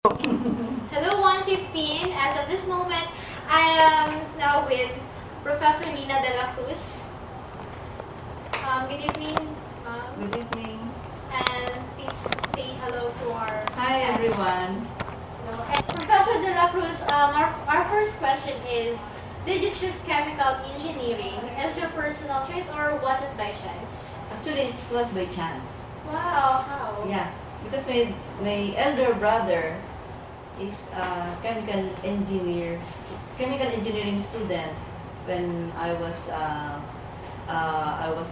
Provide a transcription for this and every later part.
Hello, 115. As of this moment, I am now with Professor Nina de la Cruz. Good evening, Good evening. and please say hello to our Hi guests. everyone. Hello. And Professor de la Cruz, our first question is, did you choose chemical engineering as your personal choice or was it by chance? Actually, it was by chance. Wow, how? Yeah, because my elder brother is a chemical engineering student. When I was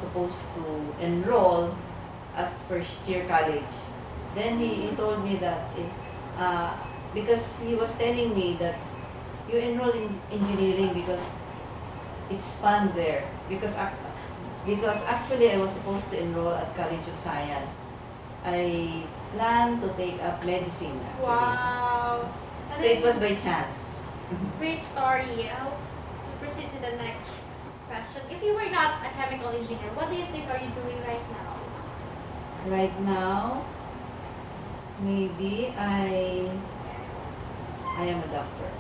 supposed to enroll as first year college. Then he told me that because he was telling me that you enroll in engineering because it's fun there. Because actually I was supposed to enroll at College of Science. I planned to take up medicine actually. Wow. So it was by chance. Great story. I'll proceed to the next question. If you were not a chemical engineer, what do you think are you doing right now? Right now, maybe I am a doctor.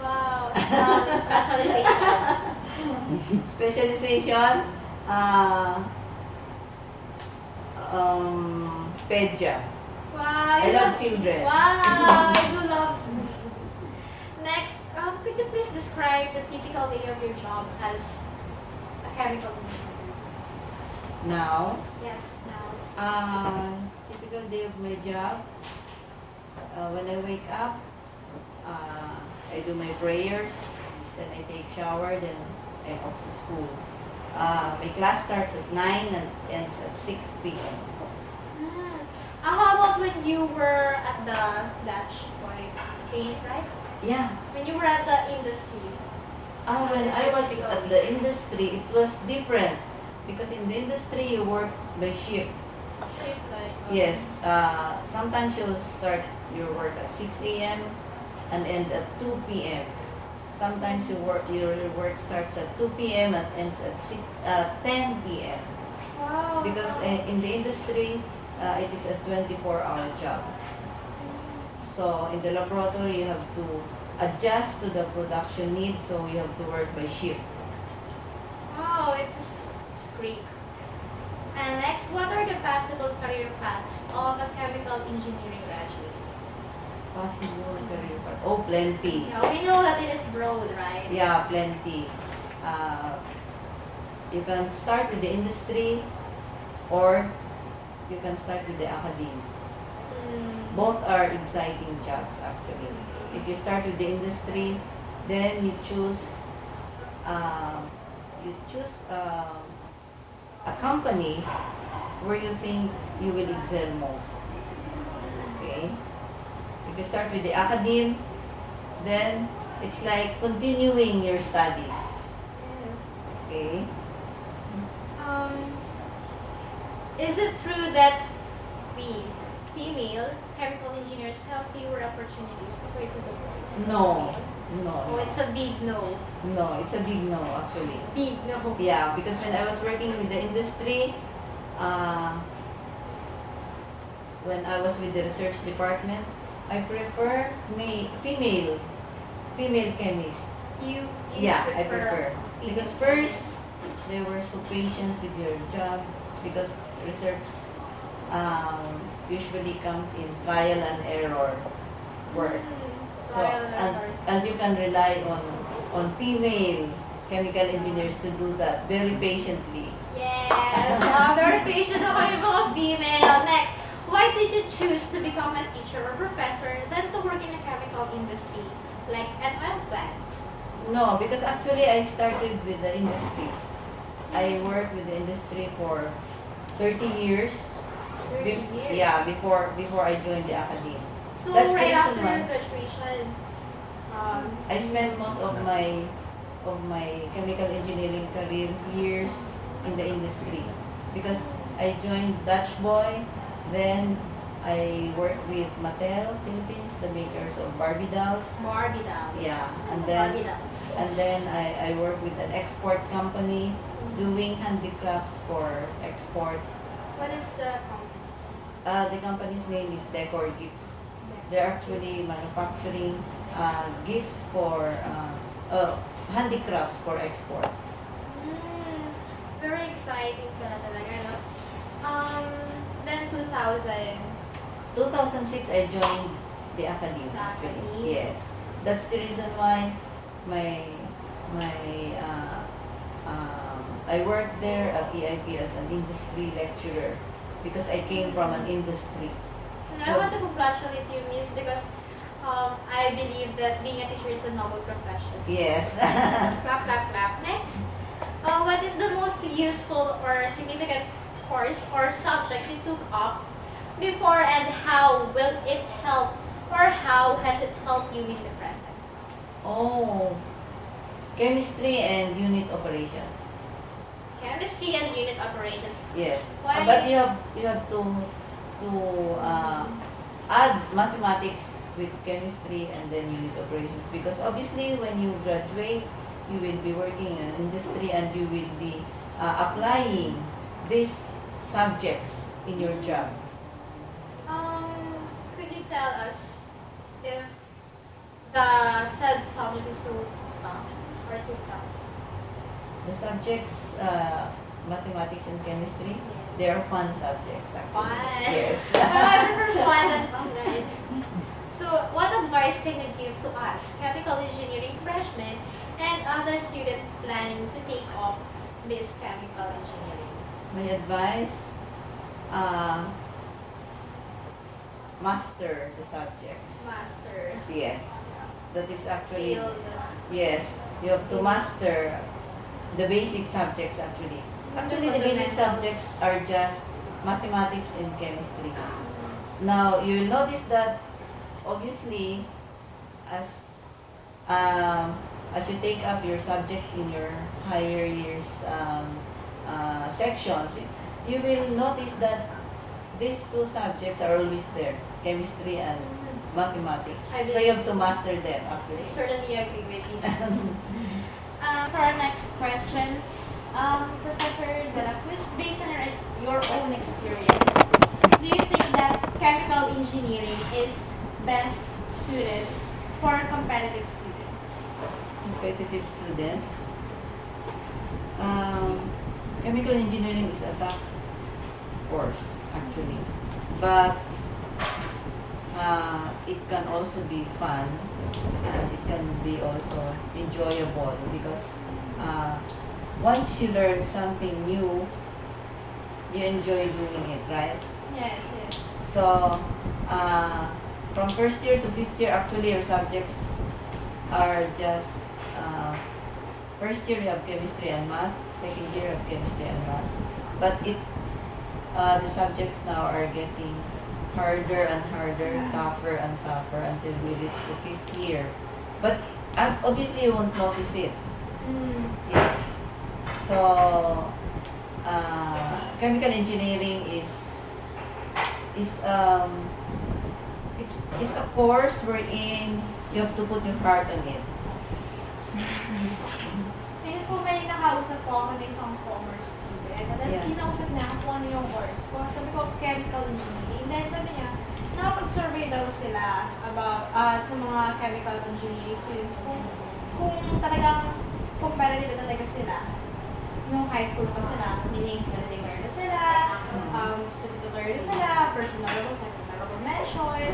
Wow, specialization. Specialization, pedia. Wow, I love children. Wow, I do love. Next, could you please describe the typical day of your job as a chemical engineer? Now, Yes, now. typical day of my job. When I wake up, I do my prayers, then I take shower, then I'm off to school. My class starts at 9 and ends at 6 p.m. How about when you were at the Dutch boy paint, right? Yeah. When you were at the industry. When I was at the industry, it was different. Because in the industry, you work by shift. Shift like? Yes. Sometimes you'll start your work at 6 a.m. and end at 2 p.m. Sometimes your work starts at 2 p.m. and ends at 10 p.m. Wow. Because in the industry, it is a 24-hour job. So in the laboratory, you have to adjust to the production needs, so you have to work by shift. Wow, it's great. And next, what are the possible career paths of a chemical engineering graduate? Possible career path. Oh, plenty. Yeah, we know that it is broad, right? Yeah, plenty. You can start with the industry or you can start with the academy. Both are exciting jobs actually. If you start with the industry, then you choose a company where you think you will excel most. Okay? If you start with the academe, then it's like continuing your studies. Okay? Is it true that we, female chemical engineers, have fewer opportunities compared to the boys? No. Oh, it's a big no. No, it's a big no actually. Big no. Yeah, because when I was working with the industry, when I was with the research department, I prefer female chemists. You Yeah, prefer I prefer. Because first, they were so patient with your job because research usually comes in trial and error work. So, and you can rely on female chemical engineers to do that very patiently. Yes, very patient ako yung mga female. Next, why did you choose to become a teacher or professor than to work in a chemical industry, like an oil plant? No, because actually I started with the industry. I worked with the industry for 30 years. 30 years? Yeah, before I joined the academy. So That's right the after reason why graduation, I spent most of my chemical engineering career years in the industry because I joined Dutch Boy, then I worked with Mattel Philippines, the makers of Barbie dolls. Barbie dolls. Yeah, and Barbie dolls. then I worked with an export company doing handicrafts for export. What is the company? The company's name is Decor Gifts. They're actually manufacturing gifts for handicrafts for export. Very exciting pala talaga, no? Then 2000. 2006, I joined the academy. The academy. Yes, that's the reason why my I worked there at EIP as an industry lecturer because I came from an industry. And I want to congratulate you, Miss, because I believe that being a teacher is a noble profession. Yes. Clap, clap, clap. Next, what is the most useful or significant course or subject you took up before, and how will it help, or how has it helped you in the present? Oh, chemistry and unit operations. Chemistry and unit operations. Yes. Why? But you have to add mathematics with chemistry and then unit operations, because obviously when you graduate, you will be working in an industry and you will be applying these subjects in your job. Could you tell us if the said subject is so tough or so tough? The subjects, mathematics and chemistry, they are fun subjects actually. Fun. Yes. I prefer fun than fun, right? So, what advice can you give to us, chemical engineering freshmen, and other students planning to take up this chemical engineering? My advice, master the subjects. Master. Yes. That is actually, Feel yes, you have to master the basic subjects actually. Actually, the basic subjects are just mathematics and chemistry. Now, you will notice that obviously, as you take up your subjects in your higher years sections, you will notice that these two subjects are always there, chemistry and mathematics. So you have to master them actually. I certainly agree with you. For our next question, Professor Delacruz, based on your own experience, do you think that chemical engineering is best suited for competitive students? Competitive students? Chemical engineering is a tough course actually, but it can also be fun and it can be also enjoyable because once you learn something new, you enjoy doing it, right? Yes, yes. So from first year to fifth year, actually your subjects are just first year you have chemistry and math, second year you have chemistry and math, but the subjects now are getting harder and harder, tougher and tougher until we reach the fifth year. But obviously you won't notice it. Yes. So chemical engineering is it's a course wherein you have to put your heart on it. Ngayon po may nakausap po ako ng isang commerce student. And then kinausap niya kung ano yung course ko. Sabi ko, chemical engineering. Then sabi niya, nakapag-survey daw sila about sa mga chemical engineering students kung talagang competitive na talaga sila. Nung high school pa sila, meaning valedictorian na sila, salutatorian na sila, first honorable mention,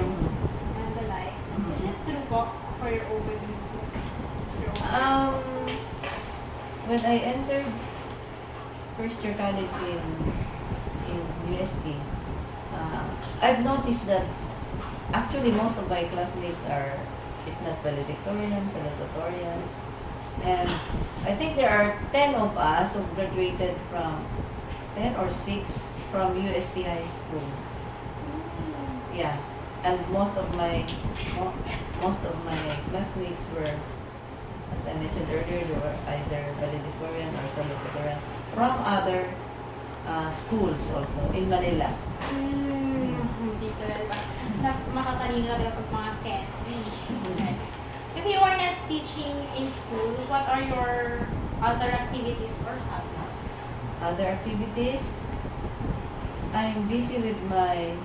and the like. Is it true po for your overview? When I entered first year college in UST, I've noticed that actually most of my classmates are, if not valedictorian, salutatorian, and I think there are 10 of us who graduated from 10 or 6 from UST High School. Yeah, and most of my classmates were, as I mentioned earlier, they were either valedictorian or salutatorian from other schools also in Manila. Hindi talaga. Makatalino talaga pag mga chemistry. Okay. If you are not teaching in school, what are your other activities or hobbies? Other activities? I'm busy with my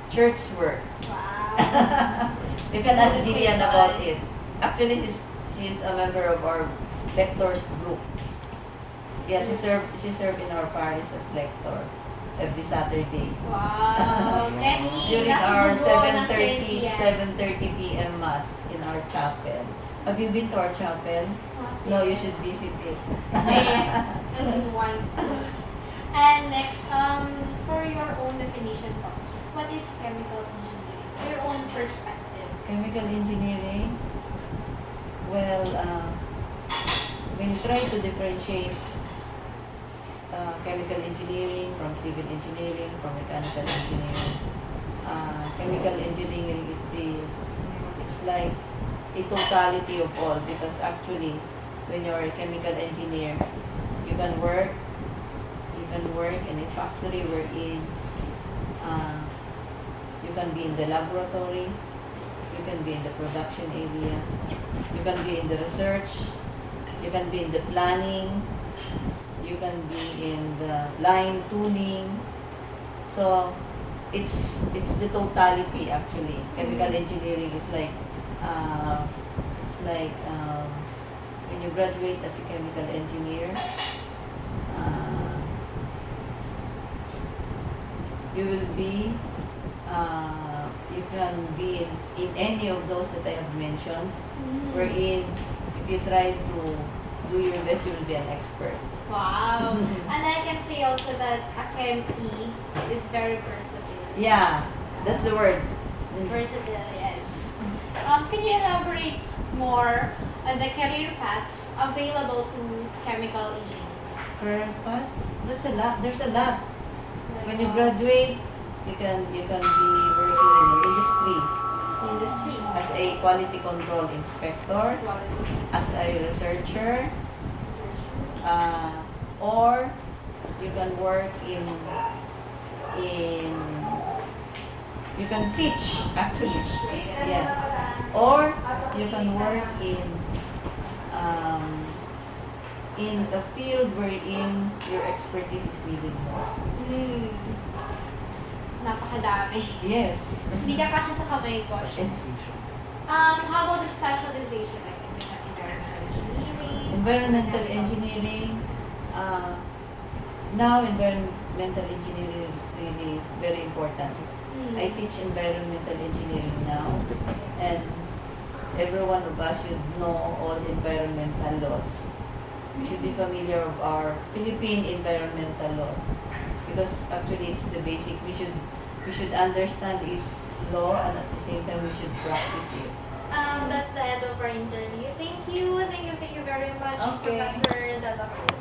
church work. Wow. You can ask Jillian about it. Actually, she's a member of our lectors group. Yeah, she served in our parish as lector every Saturday. Wow. During our 7:30 p.m. mass in our chapel. Have you been to our chapel? No, you should visit it. And next, for your own definition, what is chemical engineering? Your own perspective. Chemical engineering, well, when you try to differentiate chemical engineering from civil engineering, from mechanical engineering, chemical engineering it's like a totality of all, because actually, when you're a chemical engineer, you can work in a factory wherein you can be in the laboratory, you can be in the production area, you can be in the research, you can be in the planning, you can be in the line tuning. So it's the totality actually. Chemical engineering is like when you graduate as a chemical engineer, you will be you can be in any of those that I have mentioned, wherein if you try to do your best, you will be an expert. Wow. And I can say also that a ChemE is very versatile. Yeah, that's the word. Versatile, yes. Can you elaborate more on the career paths available to chemical engineering? Career path? There's a lot. When you graduate, you can be working in the industry as a quality control inspector, as a researcher, or you can work you can teach actually, yeah, or you can work in the field wherein your expertise is needed most. Napakadami. Yes. Hindi ka kasi sa kamay ko. How about the specialization, like environmental engineering? Now environmental engineering is really very important. I teach environmental engineering now, and every one of us should know all environmental laws. We should be familiar of our Philippine environmental laws, because actually it's the basic. We should understand its law, and at the same time we should practice it. That's the end of our interview. Thank you very much, Okay. Professor Dela Cruz.